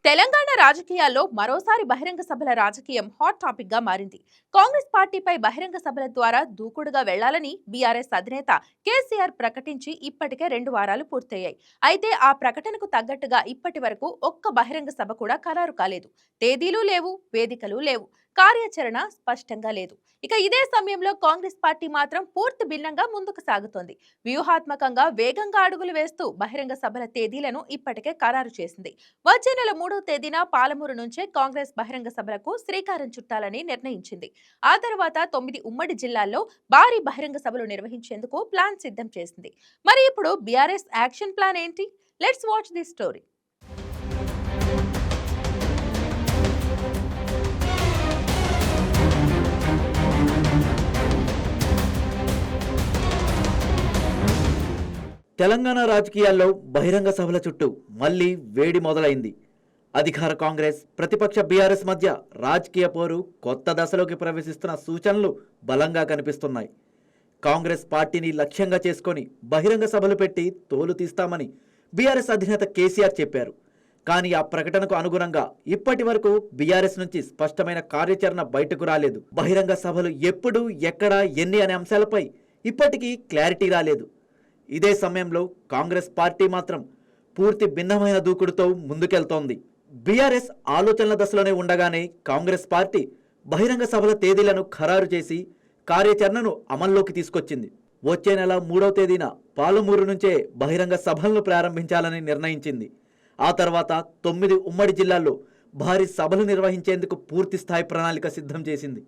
తెలంగాణ రాజకీయాల్లో మరోసారి బహిరంగ సభల రాజకీయం హాట్ టాపిక్ గా మారింది. కాంగ్రెస్ పార్టీపై బహిరంగ సభల ద్వారా దూకుడుగా వెళ్లాలని బీఆర్ఎస్ అధినేత కేసీఆర్ ప్రకటించి ఇప్పటికే 2 వారాలు పూర్తయ్యాయి. అయితే ఆ ప్రకటనకు తగ్గట్టుగా ఇప్పటి వరకు ఒక్క బహిరంగ సభ కూడా ఖరారు కాలేదు. తేదీలు లేవు, వేదికలు లేవు, కార్యాచరణ స్పష్టంగా లేదు. ఇక ఇదే సమయంలో కాంగ్రెస్ పార్టీ మాత్రం పూర్తి భిన్నంగా ముందుకు సాగుతోంది. వ్యూహాత్మకంగా వేగంగా అడుగులు వేస్తూ బహిరంగ సభల తేదీలను ఇప్పటికే ఖరారు చేసింది. వచ్చే నెల 3వ తేదీన పాలమూరు నుంచే కాంగ్రెస్ బహిరంగ సభలకు శ్రీకారం చుట్టాలని నిర్ణయించింది. ఆ తర్వాత 9 ఉమ్మడి జిల్లాల్లో భారీ బహిరంగ సభలు నిర్వహించేందుకు ప్లాన్ సిద్ధం చేసింది. మరి ఇప్పుడు బీఆర్ఎస్ యాక్షన్ ప్లాన్ ఏంటి? Let's watch this story. Telangana రాజకీయాల్లో బహిరంగ సభల చుట్టూ మళ్లీ వేడి మొదలైంది. అధికార కాంగ్రెస్, ప్రతిపక్ష బీఆర్ఎస్ మధ్య రాజకీయ పోరు కొత్త దశలోకి ప్రవేశిస్తున్న సూచనలు బలంగా కనిపిస్తున్నాయి. కాంగ్రెస్ పార్టీని లక్ష్యంగా చేసుకొని బహిరంగ సభలు పెట్టి తోలు తీస్తామని బీఆర్ఎస్ అధినేత కేసీఆర్ చెప్పారు. కానీ ఆ ప్రకటనకు అనుగుణంగా ఇప్పటి వరకు బీఆర్ఎస్ నుంచి స్పష్టమైన కార్యాచరణ బయటకు రాలేదు. బహిరంగ సభలు ఎప్పుడు, ఎక్కడ, ఎన్ని అనే అంశాలపై ఇప్పటికీ క్లారిటీ రాలేదు. ఇదే సమయంలో కాంగ్రెస్ పార్టీ మాత్రం పూర్తి భిన్నమైన దూకుడుతో ముందుకెళ్తోంది. బీఆర్ఎస్ ఆలోచనల దశలోనే ఉండగానే కాంగ్రెస్ పార్టీ బహిరంగ సభల తేదీలను ఖరారు చేసి కార్యాచరణను అమల్లోకి తీసుకొచ్చింది. వచ్చే నెల 3వ తేదీన పాలమూరు నుంచే బహిరంగ సభలను ప్రారంభించాలని నిర్ణయించింది. ఆ తర్వాత 9 ఉమ్మడి జిల్లాల్లో భారీ సభలు నిర్వహించేందుకు పూర్తి స్థాయి ప్రణాళిక సిద్ధం చేసింది.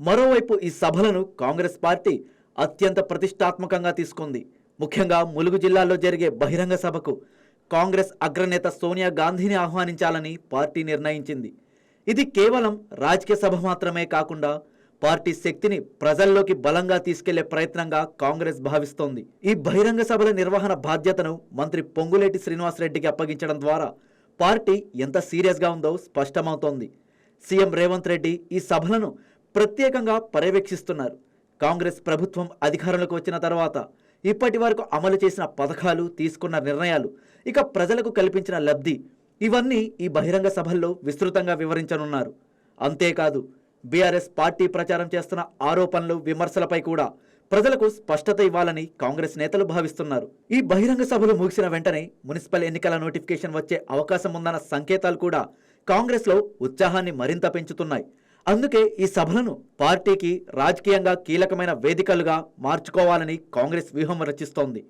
మరోవైపు ఈ సభలను కాంగ్రెస్ పార్టీ అత్యంత ప్రతిష్టాత్మకంగా తీసుకుంది. ముఖ్యంగా ములుగు జిల్లాలో జరిగే బహిరంగ సభకు కాంగ్రెస్ అగ్రనేత సోనియా గాంధీని ఆహ్వానించాలని పార్టీ నిర్ణయించింది. ఇది కేవలం రాజకీయ సభ మాత్రమే కాకుండా పార్టీ శక్తిని ప్రజల్లోకి బలంగా తీసుకెళ్లే ప్రయత్నంగా కాంగ్రెస్ భావిస్తోంది. ఈ బహిరంగ సభల నిర్వహణ బాధ్యతను మంత్రి పొంగులేటి శ్రీనివాసరెడ్డికి అప్పగించడం ద్వారా పార్టీ ఎంత సీరియస్గా ఉందో స్పష్టమవుతోంది. సీఎం రేవంత్ రెడ్డి ఈ సభలను ప్రత్యేకంగా పర్యవేక్షిస్తున్నారు. కాంగ్రెస్ ప్రభుత్వం అధికారంలోకి వచ్చిన తర్వాత ఇప్పటి వరకు అమలు చేసిన పథకాలు, తీసుకున్న నిర్ణయాలు, ఇక ప్రజలకు కల్పించిన లబ్ధి, ఇవన్నీ ఈ బహిరంగ సభల్లో విస్తృతంగా వివరించనున్నారు. అంతేకాదు బీఆర్ఎస్ పార్టీ ప్రచారం చేస్తున్న ఆరోపణలు, విమర్శలపై కూడా ప్రజలకు స్పష్టత ఇవ్వాలని కాంగ్రెస్ నేతలు భావిస్తున్నారు. ఈ బహిరంగ సభలు ముగిసిన వెంటనే మున్సిపల్ ఎన్నికల నోటిఫికేషన్ వచ్చే అవకాశం ఉందన్న సంకేతాలు కూడా కాంగ్రెస్లో ఉత్సాహాన్ని మరింత పెంచుతున్నాయి. అందుకే ఈ సభలను పార్టీకి రాజకీయంగా కీలకమైన వేదికలుగా మార్చుకోవాలని కాంగ్రెస్ వ్యూహం రచిస్తోంది.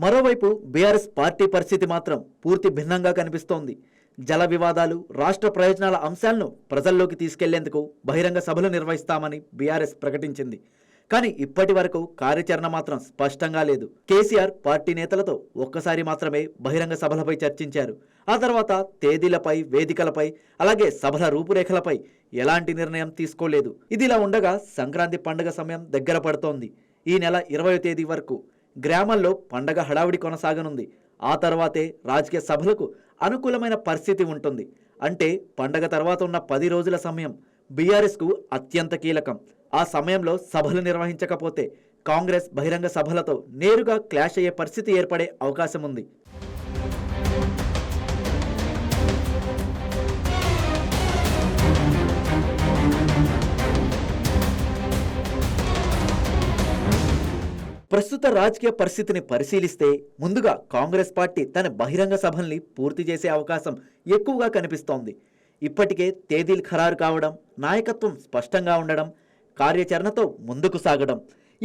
మరోవైపు బీఆర్ఎస్ పార్టీ పరిస్థితి మాత్రం పూర్తి భిన్నంగా కనిపిస్తోంది. జల వివాదాలు, రాష్ట్ర ప్రయోజనాల అంశాలను ప్రజల్లోకి తీసుకెళ్లేందుకు బహిరంగ సభలు నిర్వహిస్తామని బీఆర్ఎస్ ప్రకటించింది. కానీ ఇప్పటి వరకు కార్యాచరణ మాత్రం స్పష్టంగా లేదు. కేసీఆర్ పార్టీ నేతలతో ఒక్కసారి మాత్రమే బహిరంగ సభలపై చర్చించారు. ఆ తర్వాత తేదీలపై, వేదికలపై, అలాగే సభల రూపురేఖలపై ఎలాంటి నిర్ణయం తీసుకోలేదు. ఇదిలా ఉండగా సంక్రాంతి పండుగ సమయం దగ్గర పడుతోంది. ఈ నెల 20వ తేదీ వరకు గ్రామాల్లో పండగ హడావిడి కొనసాగనుంది. ఆ తర్వాతే రాజకీయ సభలకు అనుకూలమైన పరిస్థితి ఉంటుంది. అంటే పండగ తర్వాత ఉన్న 10 రోజుల సమయం బీఆర్ఎస్కు అత్యంత కీలకం. ఆ సమయంలో సభలు నిర్వహించకపోతే కాంగ్రెస్ బహిరంగ సభలతో నేరుగా క్లాష్ అయ్యే పరిస్థితి ఏర్పడే అవకాశం ఉంది. ప్రస్తుత రాజకీయ పరిస్థితిని పరిశీలిస్తే ముందుగా కాంగ్రెస్ పార్టీ తన బహిరంగ సభల్ని పూర్తి చేసే అవకాశం ఎక్కువగా కనిపిస్తోంది. ఇప్పటికే తేదీలు ఖరారు కావడం, నాయకత్వం స్పష్టంగా ఉండడం, కార్యాచరణతో ముందుకు సాగడం,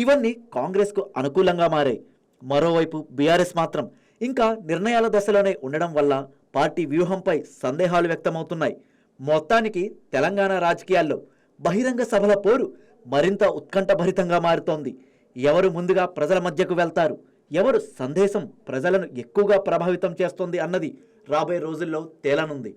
ఇవన్నీ కాంగ్రెస్కు అనుకూలంగా మారాయి. మరోవైపు బీఆర్ఎస్ మాత్రం ఇంకా నిర్ణయాల దశలోనే ఉండడం వల్ల పార్టీ వ్యూహంపై సందేహాలు వ్యక్తమవుతున్నాయి. మొత్తానికి తెలంగాణ రాజకీయాల్లో బహిరంగ సభల పోరు మరింత ఉత్కంఠభరితంగా మారుతోంది. ఎవరు ముందుగా ప్రజల మధ్యకు వెళ్తారు, ఎవరు సందేశం ప్రజలను ఎక్కువగా ప్రభావితం చేస్తుంది అన్నది రాబోయే రోజుల్లో తేలనుంది.